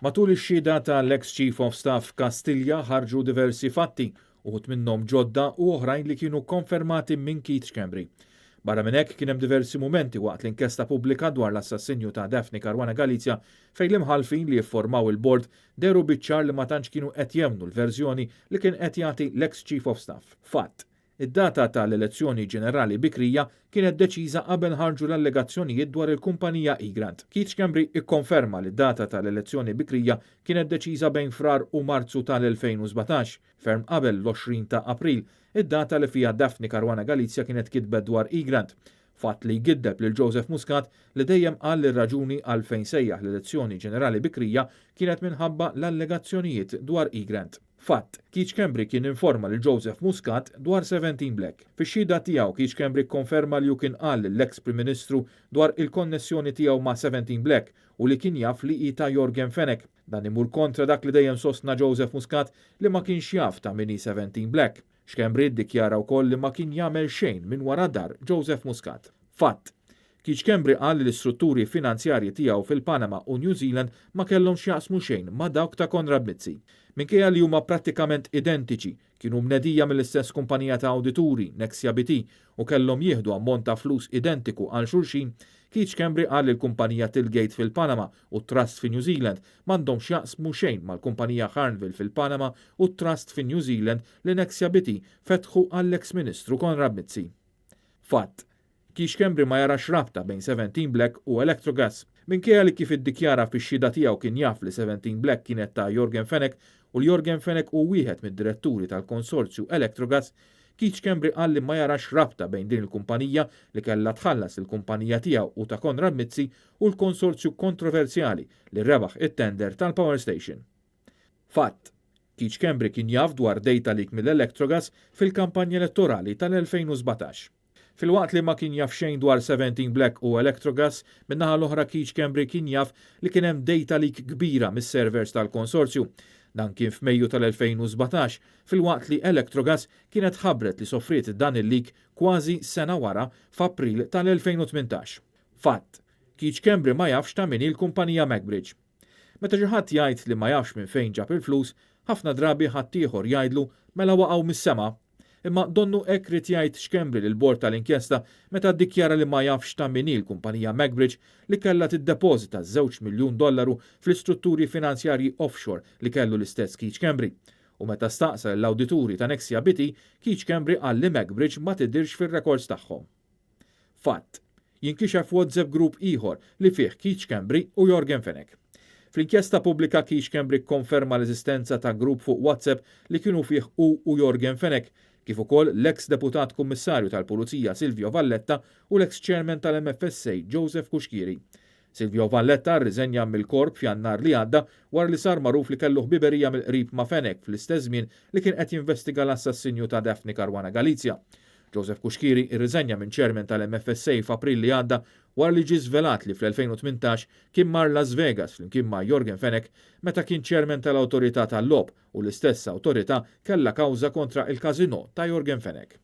Matul ix-xhieda tal-ex Chief of Staff Kastilja ħarġu diversi fatti uħud minnhom ġodda u oħrajn li kienu konfermati minn Keith Schembri. Barra minn hekk kien hemm diversi mumenti waqt l-inkjesta pubblika dwar l-assassinju ta' Daphne Caruana Galizia fejn l-imħalfin li jiffurmaw il-bord deru biċ-ċar li ma tantx kienu qed jemmnu l-verżjoni li kien qed jagħti l-ex Chief of Staff. Fatt. Id-data tal-elezzjoni ġenerali bikrija kienet deċiża qabel ħarġu l-allegazzjonijiet dwar il-kumpanija E-Grant. Keith Schembri ikkonferma li d-data tal-elezzjoni bikrija kienet deċiża bejn frar u Marzu tal-2017, ferm qabel l-20 ta' April, id-data li fija Daphne Caruana Galizia kienet kitbet dwar E-Grant. Fatt li jgiddeb lil Joseph Muscat li dejjem qal li raġuni għalfejn sejjaħ l-elezzjoni ġenerali bikrija kienet minħabba l-allegazzjonijiet dwar E-Grant. Fatt, Keith Schembri kien informa lil Joseph Muscat dwar 17 Black. Fix-xhieda tiegħu Keith Schembri konferma li kien qal l-ex Prim Ministru dwar il-konnessjoni tiegħu ma' 17 Black u li kien jaf li ita Jorgen Fenech. Dan imur kontra dak li dejjem sostna Joseph Muscat li ma kienx jaf ta' mini 17 Black. Schembri ddikjara wkoll li ma kien jagħmel xejn minn wara dar Joseph Muscat. Fatt. Keith Schembri qal li l-istrutturi finanzjarji tiegħu fil-Panama u New Zealand ma kellhomx jaqsmu xejn ma' dawk ta' Konrad Mizzi. Minkejja li huma prattikament identiċi, kienu mnedija mill-istess kumpanija ta' awdituri, Mix-Xhieda, u kellhom jieħdu ammont ta' flus identiku għal xulxin, Keith Schembri qal li l-kumpanija Tilgate fil-Panama u Trust fi New Zealand m'għandhomx jaqsmu xejn mal-kumpanija Harnville fil-Panama u Trust fi New Zealand li Mix-Xhieda fetħu għall-ex Ministru Konrad Mizzi. Fatt. Keith Schembri ma jarax rabta bejn 17 Black u Electrogas. Minkejja li kif iddikjara fix-xhieda tiegħu kien jaf li 17 Black kienet ta' Jorgen Fenech u l-Jorgen Fenech u wieħed mid-diretturi tal-konsorzju Electrogas, Keith Schembri qal li ma jarax rabta bejn din il-kumpanija li kellha tħallas il-kumpanija tiegħu u ta' Konrad Mizzi u l-konsorzju kontroversjali li rebaħ it-tender tal-Power Station. Fatt. Keith Schembri kien jaf dwar data leak mill-Electrogas fil-kampanja elettorali tal-2017. Fil-waqt li ma kien jaf xejn dwar 17 Black u Electrogas, minnaħa l-oħra Keith Schembri kien jaf li kien hemm data leak kbira mis-servers tal-konsorzju. Dan kien f'Mejju tal-2017, fil-waqt li Electrogas kienet ħabbret li soffriet dan il-leak kważi sena wara f'April tal-2018. Fatt, Keith Schembri ma jafx ta' min il-kumpanija MacBridge. Meta xi ħadd jgħid li ma jafx minn fejn ġab il-flus, ħafna drabi ħadd ieħor jgħidlu mela waqgħu mis-sema. Imma donnu hekk rid jgħid Schembri lil bord tal-inkjesta meta ddikjara li ma jafx ta' min l-kumpanija MacBridge li kellha tiddepożita $2 miljun fl-istrutturi finanzjarji offshore li kellu l-istess Keith Schembri. U meta staqsa l-awdituri ta' Mix-Xhieda, Keith Schembri qal li MacBridge ma tidhirx fir-rekords tagħhom. Fatt. Jinkixef WhatsApp group ieħor li fih Keith Schembri u Jorgen Fenech. Fl-inkjesta pubblika Keith Schembri konferma l-eżistenza ta' grupp fuq WhatsApp li kienu fih u Jorgen Fenech, kif ukoll l-ex deputat kummissarju tal-Pulizija Silvio Valletta u l-ex chairman tal-MFSA Joseph Kuxkiri. Silvio Valletta rriżenja mill-korp f'Jannar li għadda wara li sar magħruf li kellu ħbiberija mill-qrib ma' Fenech fl-istess żmien li kien qed jinvestiga l-assassinju ta' Daphne Caruana Galizia. Joseph Kuxkiri irriżenja minn chairman tal-MFSA f'April li għadda wara li ġie żvelat li fl-2018 kien mar Las Vegas flimkien ma' Jorgen Fenech meta kien chairman tal-Awtorità tal-Logħob u l-istess awtorità kellha kawża kontra il-każino ta' Jorgen Fenech.